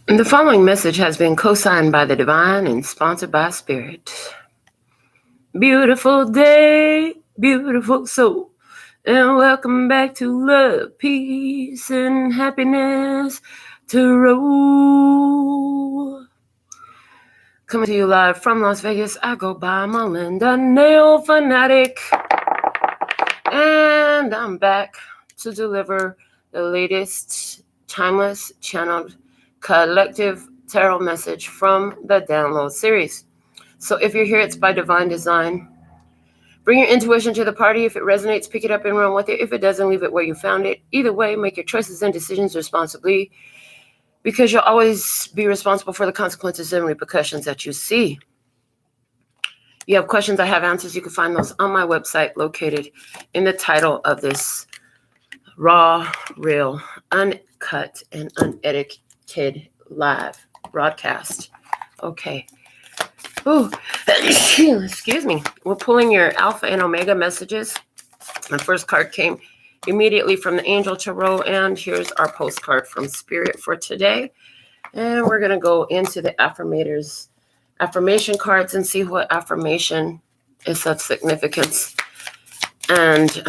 The following message has been co-signed by the divine and sponsored by Spirit. Beautiful day, beautiful soul, and welcome back to love, peace, and happiness to roll. Coming to you live from Las Vegas, I go by Melinda Nail Fanatic, and I'm back to deliver the latest timeless channeled collective tarot message from the download series. So if you're here, it's by divine design. Bring your intuition to the party. If it resonates, pick it up and run with it. If it doesn't, leave it where you found it. Either way, make your choices and decisions responsibly, because you'll always be responsible for the consequences and repercussions that you see. You have questions, I have answers. You can find those on my website, located in the title of this raw, real, uncut, and unedited live broadcast. Okay. Ooh, excuse me. We're pulling your Alpha and Omega messages. My first card came immediately from the Angel Tarot, and here's our postcard from Spirit for today. And we're going to go into the affirmation cards and see what affirmation is of significance and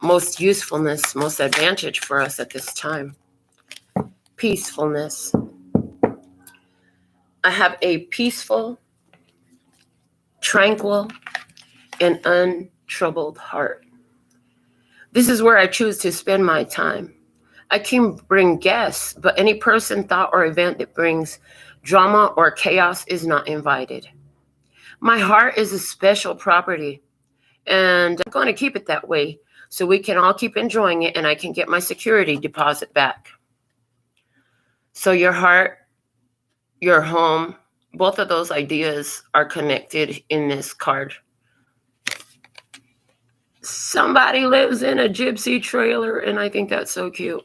most usefulness, most advantage for us at this time. Peacefulness. I have a peaceful, tranquil, and untroubled heart. This is where I choose to spend my time. I can bring guests, but any person, thought, or event that brings drama or chaos is not invited. My heart is a special property, and I'm going to keep it that way so we can all keep enjoying it and I can get my security deposit back. So your heart, your home, both of those ideas are connected in this card. Somebody lives in a gypsy trailer, and I think that's so cute.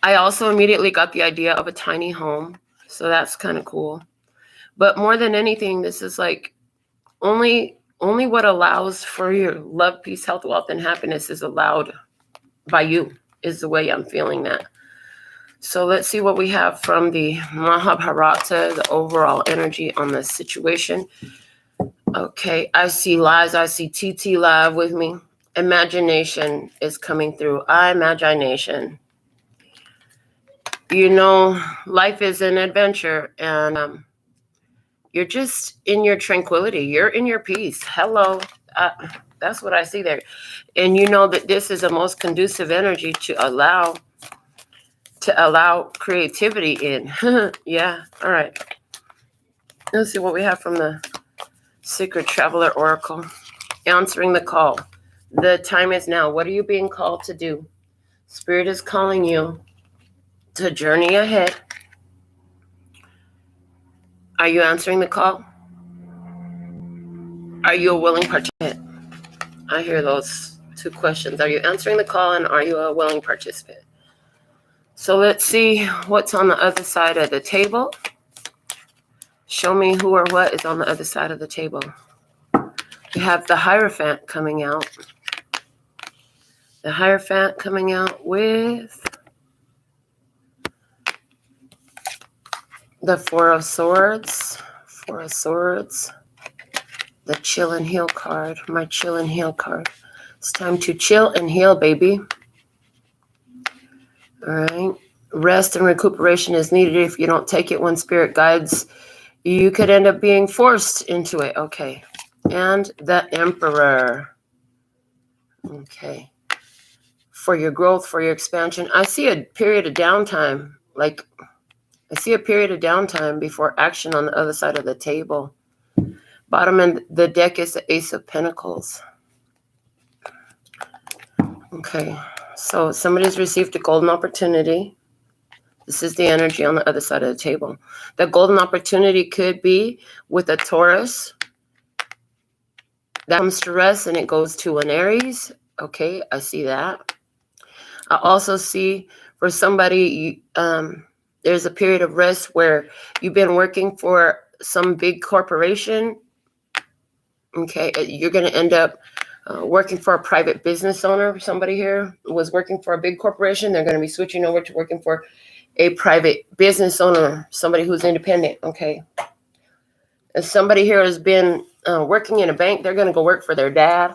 I also immediately got the idea of a tiny home, so that's kind of cool. But more than anything, this is like only what allows for your love, peace, health, wealth, and happiness is allowed by you, is the way I'm feeling that. So let's see what we have from the Mahabharata, the overall energy on this situation. Okay, I see lives. I see TT live with me. Imagination is coming through. Imagination. You know, life is an adventure, and you're just in your tranquility. You're in your peace. Hello. That's what I see there. And you know that this is the most conducive energy to allow creativity in. Yeah. All right. Let's see what we have from the Secret Traveler Oracle. Answering the call. The time is now. What are you being called to do? Spirit is calling you to journey ahead. Are you answering the call? Are you a willing participant? I hear those two questions. Are you answering the call, and are you a willing participant? So let's see what's on the other side of the table. Show me who or what is on the other side of the table. We have the Hierophant coming out. The Hierophant coming out with the Four of Swords. Four of Swords. The Chill and Heal card. My Chill and Heal card. It's time to chill and heal, baby. All right. Rest and recuperation is needed. If you don't take it when Spirit guides, you could end up being forced into it. Okay. And the Emperor. Okay. For your growth, for your expansion. I see a period of downtime. I see a period of downtime before action on the other side of the table. Bottom of the deck is the Ace of Pentacles. Okay. So somebody's received a golden opportunity. This is the energy on the other side of the table. The golden opportunity could be with a Taurus. That comes to rest and it goes to an Aries. Okay, I see that. I also see for somebody, there's a period of rest where you've been working for some big corporation. Okay, you're going to end up working for a private business owner. Somebody here was working for a big corporation. They're going to be switching over to working for a private business owner, somebody who's independent, okay? If somebody here has been working in a bank, they're going to go work for their dad.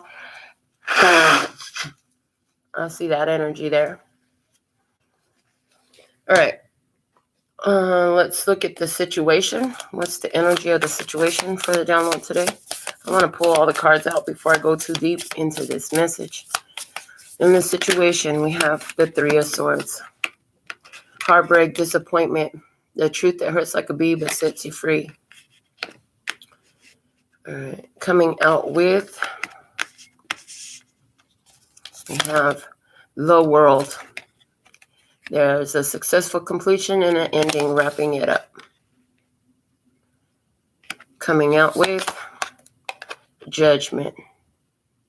I see that energy there. All right. Let's look at the situation. What's the energy of the situation for the download today? I want to pull all the cards out before I go too deep into this message. In this situation, we have the Three of Swords. Heartbreak, disappointment, the truth that hurts like a bee but sets you free. All right. Coming out with, we have the World. There's a successful completion and an ending, wrapping it up. Coming out with Judgment.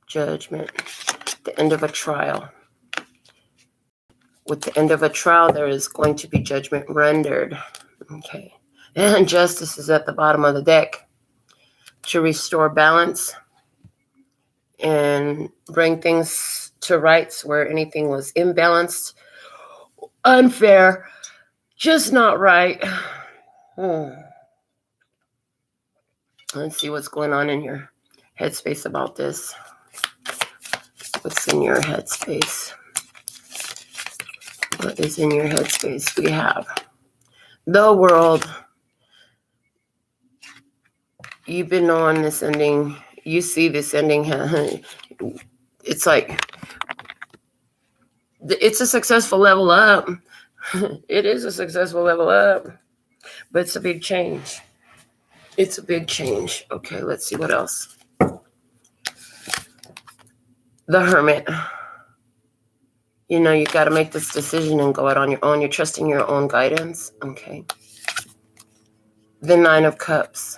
Judgment. The end of a trial. With the end of a trial, there is going to be judgment rendered. Okay. And Justice is at the bottom of the deck to restore balance and bring things to rights where anything was imbalanced, unfair, just not right. Let's see what's going on in your headspace about this. What's in your headspace? What is in your headspace? We have the World. You've been on this ending. You see this ending. It's like, it's a successful level up. It is a successful level up. But it's a big change. It's a big change. Okay, let's see what else. The Hermit. You know, you got to make this decision and go out on your own. You're trusting your own guidance. Okay. The Nine of Cups.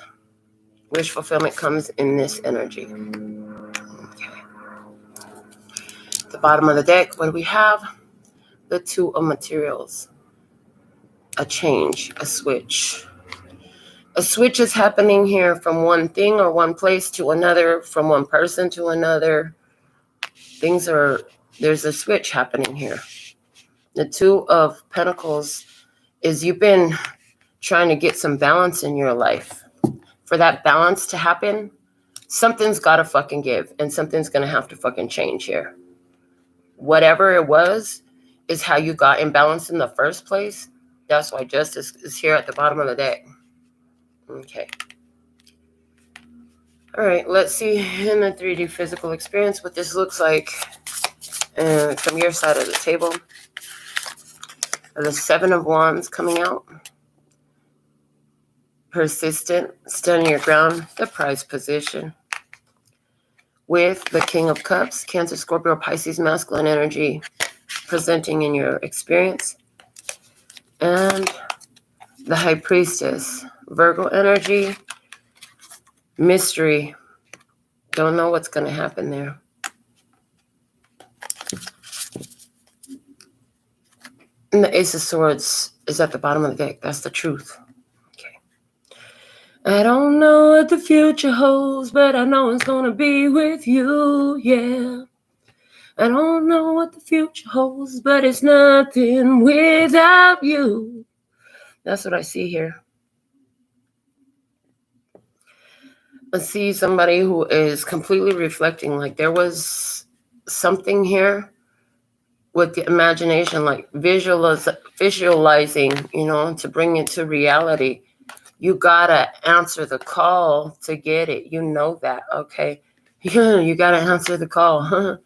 Wish fulfillment comes in this energy. Okay. The bottom of the deck, what do we have? The Two of Materials. A change, a switch. A switch is happening here from one thing or one place to another, from one person to another. There's a switch happening here. The Two of Pentacles is you've been trying to get some balance in your life. For that balance to happen, something's got to fucking give, and something's going to have to fucking change here. Whatever it was is how you got imbalanced in the first place. That's why Justice is here at the bottom of the deck. Okay. All right, let's see in the 3D physical experience what this looks like from your side of the table. The Seven of Wands coming out. Persistent, standing your ground, the prize position. With the King of Cups, Cancer, Scorpio, Pisces, masculine energy presenting in your experience. And the High Priestess, Virgo energy, mystery. Don't know what's going to happen there. And the Ace of Swords is at the bottom of the deck. That's the truth. Okay. I don't know what the future holds, but I know it's going to be with you, yeah. I don't know what the future holds, but it's nothing without you. That's what I see here. I see somebody who is completely reflecting, like there was something here with the imagination, like visualizing, you know, to bring it to reality. You gotta answer the call to get it. You know that, okay? You gotta answer the call.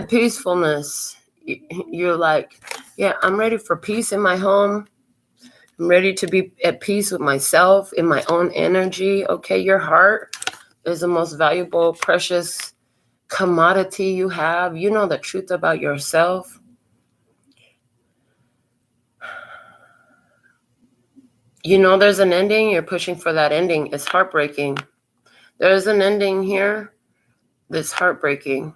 Peacefulness. You're like, yeah, I'm ready for peace in my home. I'm ready to be at peace with myself, in my own energy. Okay, your heart is the most valuable, precious commodity you have. You know the truth about yourself. You know there's an ending. You're pushing for that ending. It's heartbreaking. There's an ending here that's heartbreaking.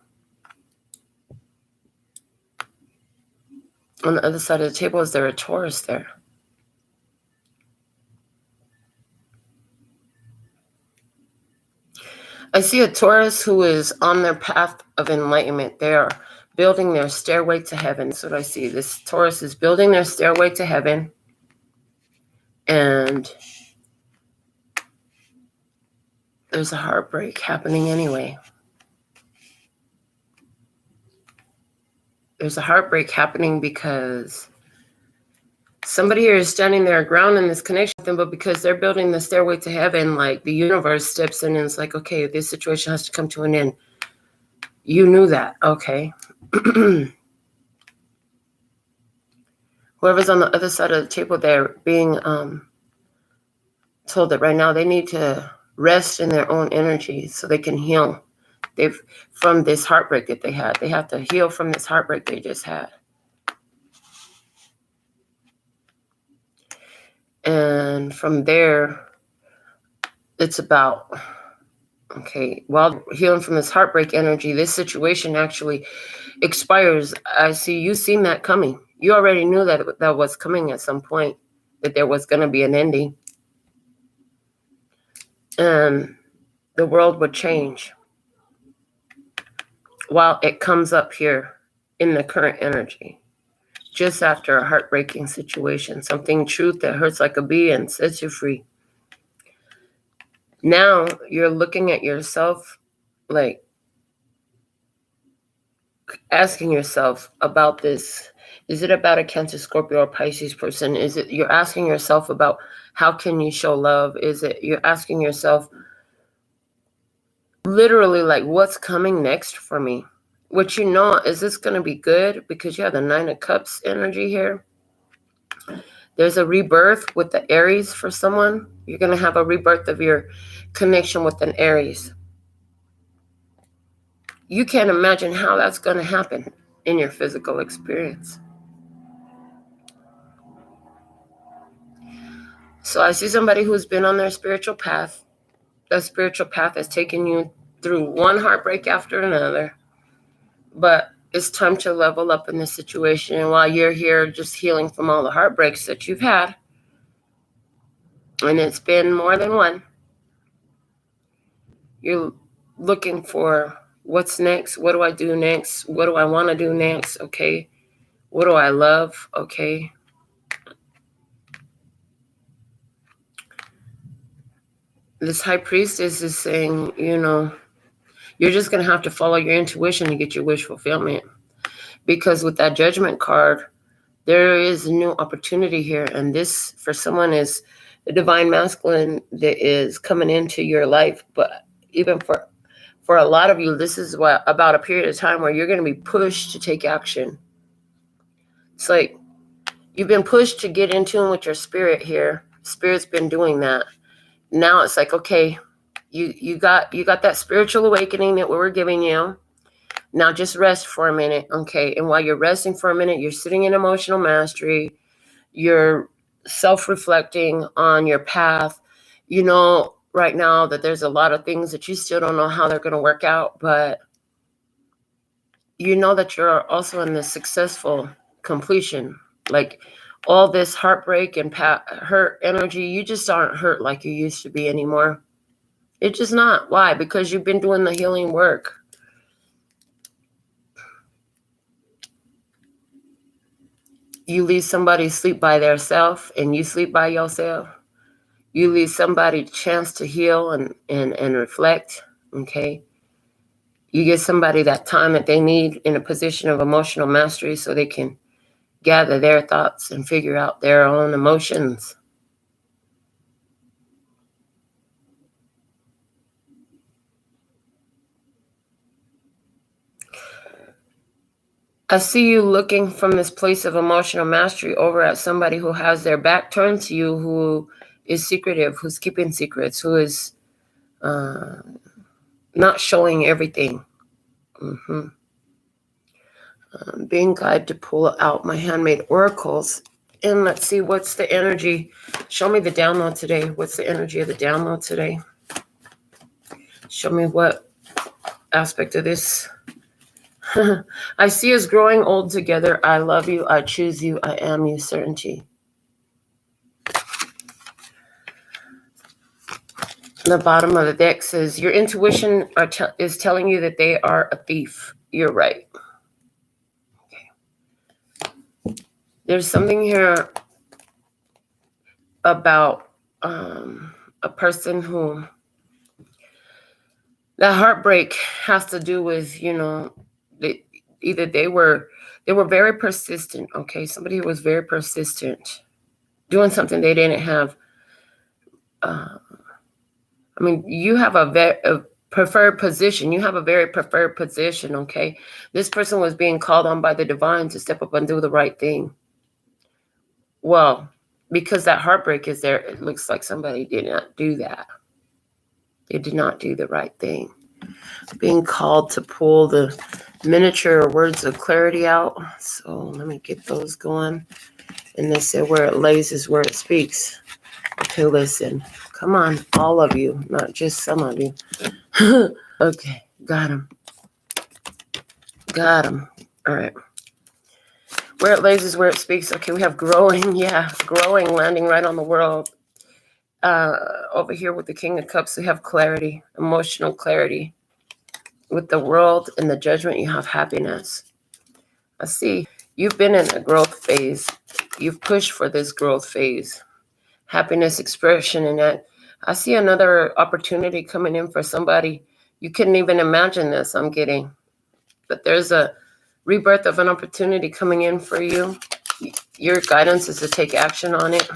On the other side of the table, is there a Taurus there? I see a Taurus who is on their path of enlightenment. They are building their stairway to heaven. That's what I see. This Taurus is building their stairway to heaven. And there's a heartbreak happening anyway. There's a heartbreak happening because somebody here is standing their ground in this connection with them, but because they're building the stairway to heaven, like the universe steps in and it's like, okay, this situation has to come to an end. You knew that. Okay. Whoever's on the other side of the table, they're being told that right now they need to rest in their own energy so they can heal. From this heartbreak that they had. They have to heal from this heartbreak they just had. And from there, it's about, okay, while healing from this heartbreak energy, this situation actually expires. I see you seen that coming. You already knew that that was coming at some point, that there was going to be an ending. And the world would change while it comes up here in the current energy. Just after a heartbreaking situation, something truth that hurts like a bee and sets you free. Now you're looking at yourself, like asking yourself about this. Is it about a Cancer, Scorpio, or Pisces person? Is it you're asking yourself about how can you show love? Is it you're asking yourself literally like what's coming next for me? What you know, is this going to be good? Because you have the 9 of Cups energy here. There's a rebirth with the Aries for someone. You're going to have a rebirth of your connection with an Aries. You can't imagine how that's going to happen in your physical experience. So I see somebody who's been on their spiritual path. That spiritual path has taken you through one heartbreak after another. But it's time to level up in this situation. And while you're here just healing from all the heartbreaks that you've had, and it's been more than one, you're looking for what's next. What do I do next? What do I want to do next? Okay. What do I love? Okay. This high priestess is saying, you're just going to have to follow your intuition to get your wish fulfillment. Because with that Judgment card, there is a new opportunity here. And this, for someone, is the divine masculine that is coming into your life. But even for a lot of you, this is about a period of time where you're going to be pushed to take action. It's like you've been pushed to get in tune with your spirit here. Spirit's been doing that. Now it's like, okay, you got that spiritual awakening that we were giving you. Now just rest for a minute, okay? And while you're resting for a minute, you're sitting in emotional mastery. You're self-reflecting on your path. You know right now that there's a lot of things that you still don't know how they're going to work out, but you know that you're also in this successful completion. Like all this heartbreak and hurt energy, you just aren't hurt like you used to be anymore. It's just not. Why? Because you've been doing the healing work. You leave somebody sleep by their self and you sleep by yourself. You leave somebody a chance to heal and reflect, okay? You give somebody that time that they need in a position of emotional mastery so they can gather their thoughts and figure out their own emotions. I see you looking from this place of emotional mastery over at somebody who has their back turned to you, who is secretive, who's keeping secrets, who is not showing everything. Being guided to pull out my handmade oracles. And let's see, what's the energy? Show me the download today. What's the energy of the download today? Show me what aspect of this. I see us growing old together. I love you. I choose you. I am you. Certainty. The bottom of the deck says your intuition is telling you that they are a thief. You're right. There's something here about a person who, that heartbreak has to do with, either they were very persistent. Okay, somebody who was very persistent, doing something they didn't have. You have a preferred position. You have a very preferred position. Okay, this person was being called on by the divine to step up and do the right thing. Well, because that heartbreak is there, it looks like somebody did not do that. They did not do the right thing. Being called to pull the miniature words of clarity out. So let me get those going. And they said where it lays is where it speaks. Okay, listen. Come on, all of you, not just some of you. Okay, got him. Got him. All right. Where it lays is where it speaks. Okay, we have growing. Yeah, growing, landing right on the world. Over here with the King of Cups, we have clarity, emotional clarity. With the world and the judgment, you have happiness. I see you've been in a growth phase. You've pushed for this growth phase. Happiness expression in that. I see another opportunity coming in for somebody. You couldn't even imagine this, I'm getting. But there's a rebirth of an opportunity coming in for you. Your guidance is to take action on it.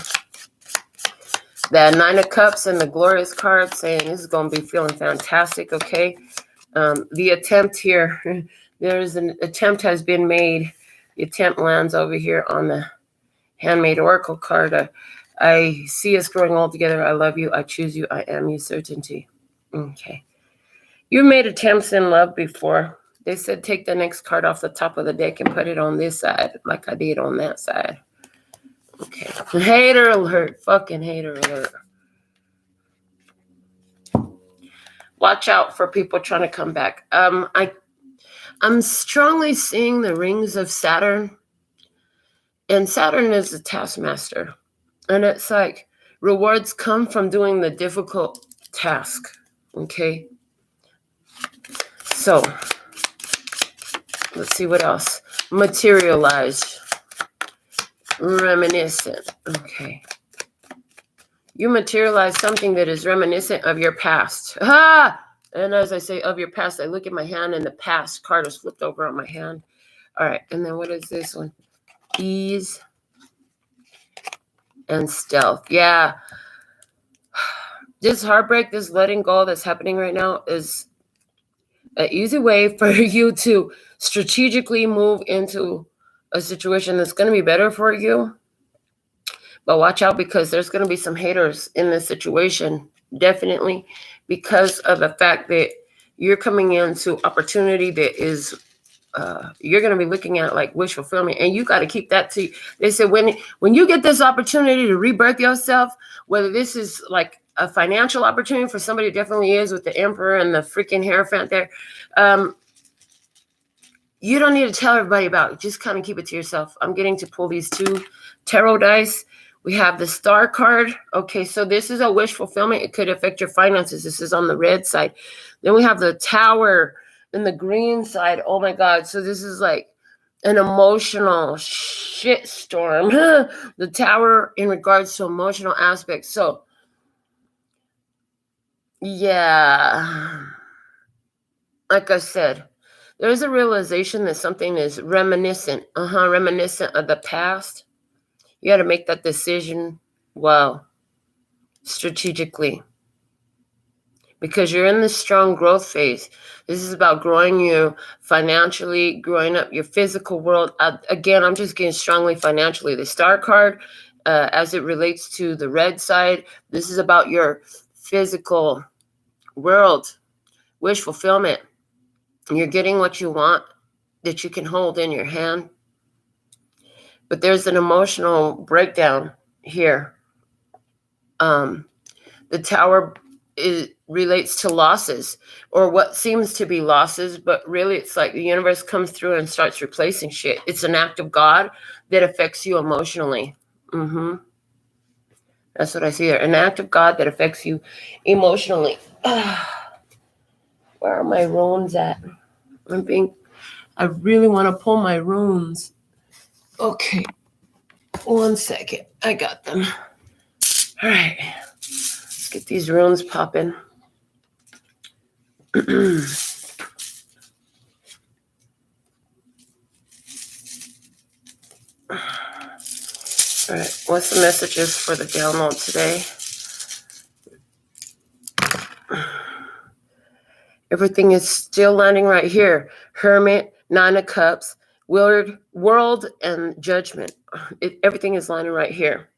The Nine of Cups and the Glorious card saying this is going to be feeling fantastic, okay? The attempt here, there's an attempt has been made. The attempt lands over here on the Handmade Oracle card. I see us growing all together. I love you. I choose you. I am you. Certainty. Okay. You made attempts in love before. They said take the next card off the top of the deck and put it on this side like I did on that side. Okay. Hater alert. Fucking hater alert. Watch out for people trying to come back. I'm strongly seeing the rings of Saturn. And Saturn is the taskmaster. And it's like rewards come from doing the difficult task. Okay. So let's see what else. Materialized. Reminiscent. Okay. You materialize something that is reminiscent of your past. Ah! And as I say of your past, I look at my hand and the past card is flipped over on my hand. All right. And then what is this one? Ease and stealth. Yeah. This heartbreak, this letting go that's happening right now is an easy way for you to strategically move into a situation that's going to be better for you. But watch out because there's going to be some haters in this situation, definitely, because of the fact that you're coming into opportunity that is, you're going to be looking at like wish fulfillment, and you got to keep that to. They said when you get this opportunity to rebirth yourself, whether this is like a financial opportunity for somebody, it definitely is with the Emperor and the freaking Hierophant there. You don't need to tell everybody about it. Just kind of keep it to yourself. I'm getting to pull these two tarot dice. We have the Star card. Okay, so this is a wish fulfillment. It could affect your finances. This is on the red side. Then we have the Tower in the green side. Oh my God. So this is like an emotional shitstorm. The Tower in regards to emotional aspects. So, yeah. Like I said, there's a realization that something is reminiscent. Reminiscent of the past. You got to make that decision well, strategically, because you're in this strong growth phase. This is about growing you financially, growing up your physical world. Again, I'm just getting strongly financially. The Star card, as it relates to the red side, this is about your physical world, wish fulfillment. You're getting what you want that you can hold in your hand. But there's an emotional breakdown here. The Tower relates to losses, or what seems to be losses, but really it's like the universe comes through and starts replacing shit. It's an act of God that affects you emotionally. That's what I see there. An act of God that affects you emotionally. Where are my runes at? I really want to pull my runes. Okay. 1 second. I got them. All right. Let's get these runes popping. All right. What's the messages for the download today? Everything is still landing right here. Hermit, Nine of Cups, World, and Judgment. Everything is landing right here.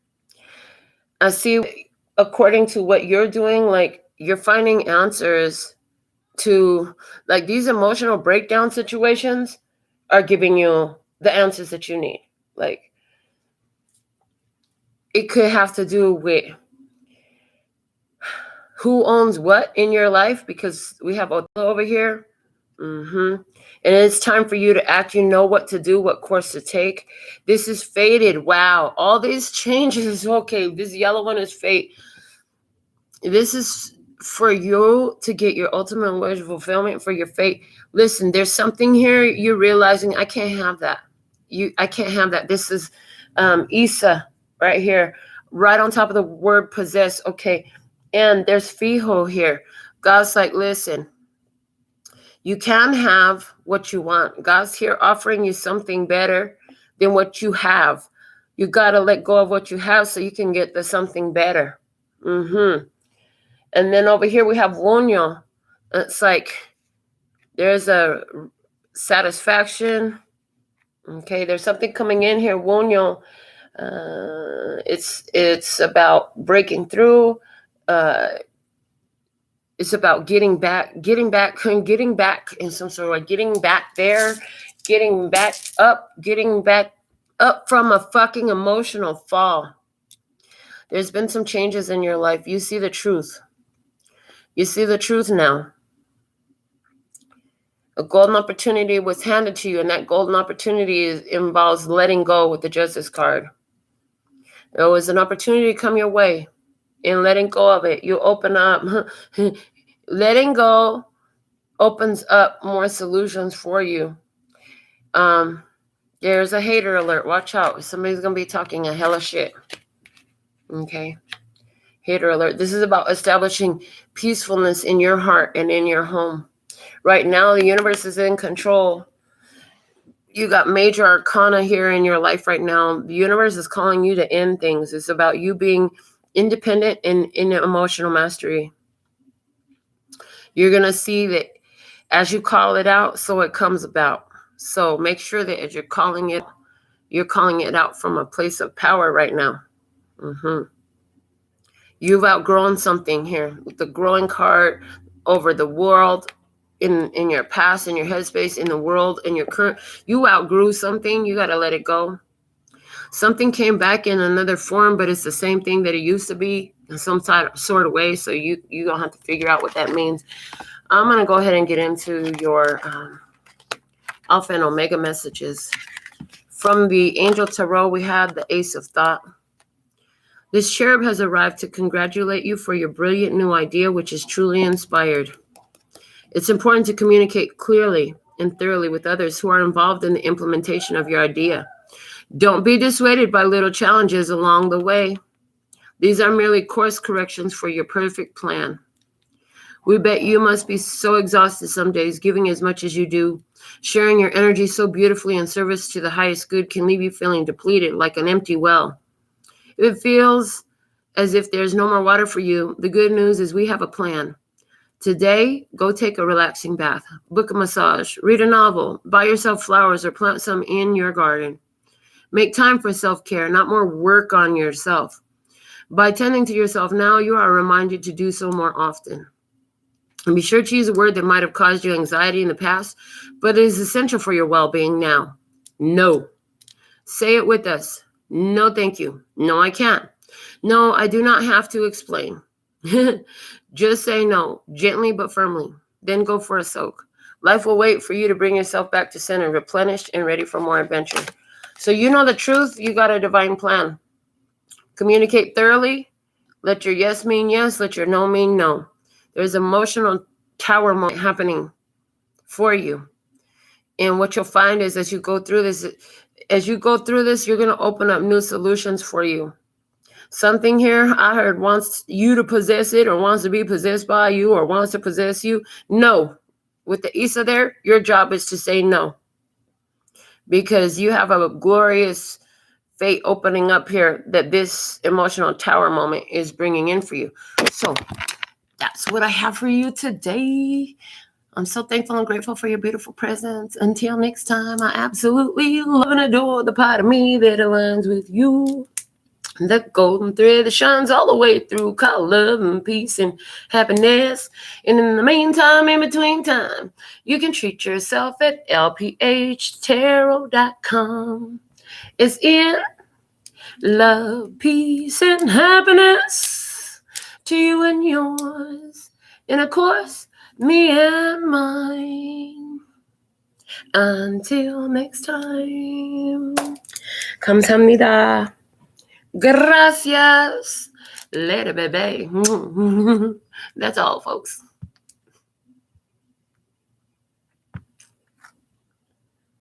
I see, according to what you're doing, like you're finding answers to, like, these emotional breakdown situations are giving you the answers that you need. Like, it could have to do with who owns what in your life, because we have Othello over here. And it's time for you to act. You know what to do, what course to take. This is fated. Wow. All these changes. Okay, this yellow one is fate. This is for you to get your ultimate wish fulfillment for your fate. Listen, there's something here you're realizing, I can't have that. I can't have that. This is Isa right here, right on top of the word possess. Okay. And there's Fijo here. God's like, listen, you can have what you want. God's here offering you something better than what you have. You got to let go of what you have so you can get the something better. And then over here we have Wonyo. It's like there's a satisfaction. Okay, there's something coming in here. Wonyo. It's about breaking through. It's about getting back in some sort of way, getting back there, getting back up from a fucking emotional fall. There's been some changes in your life. You see the truth. You see the truth now. A golden opportunity was handed to you, and that golden opportunity involves letting go with the Justice card. There was an opportunity to come your way. And letting go of it, you open up. Letting go opens up more solutions for you. There's a hater alert. Watch out. Somebody's going to be talking a hella shit. Okay. Hater alert. This is about establishing peacefulness in your heart and in your home. Right now, the universe is in control. You got major arcana here in your life right now. The universe is calling you to end things. It's about you being independent and in emotional mastery. You're going to see that as you call it out, so it comes about. So make sure that as you're calling it out from a place of power right now. You've outgrown something here with the growing card over the world, in your past, in your headspace, in the world, in your current. You outgrew something. You got to let it go. Something came back in another form, but it's the same thing that it used to be in some sort of way. So you don't have to figure out what that means. I'm going to go ahead and get into your Alpha and Omega messages. From the Angel Tarot, we have the Ace of Thought. This cherub has arrived to congratulate you for your brilliant new idea, which is truly inspired. It's important to communicate clearly and thoroughly with others who are involved in the implementation of your idea. Don't be dissuaded by little challenges along the way. These are merely course corrections for your perfect plan. We bet you must be so exhausted some days, giving as much as you do. Sharing your energy so beautifully in service to the highest good can leave you feeling depleted like an empty well. If it feels as if there's no more water for you, the good news is we have a plan. Today, go take a relaxing bath, book a massage, read a novel, buy yourself flowers, or plant some in your garden. Make time for self-care, not more work on yourself. By tending to yourself now, you are reminded to do so more often. And be sure to use a word that might have caused you anxiety in the past, but it is essential for your well-being now. No. Say it with us. No, thank you. No, I can't. No, I do not have to explain. Just say no, gently but firmly. Then go for a soak. Life will wait for you to bring yourself back to center, replenished and ready for more adventure. So you know the truth. You got a divine plan. Communicate thoroughly. Let your yes mean yes. Let your no mean no. There's emotional tower moment happening for you. And what you'll find is as you go through this, you're going to open up new solutions for you. Something here I heard wants you to possess it, or wants to be possessed by you, or wants to possess you. No. With the Isa there, your job is to say no. Because you have a glorious fate opening up here that this emotional tower moment is bringing in for you. So that's what I have for you today. I'm so thankful and grateful for your beautiful presence. Until next time, I absolutely love and adore the part of me that aligns with you. The golden thread that shines all the way through, called love and peace and happiness. And in the meantime, in between time, you can treat yourself at lphtarot.com. It's in love, peace, and happiness to you and yours. And of course, me and mine. Until next time. Kamsahamnida. Gracias. Later, baby. That's all, folks.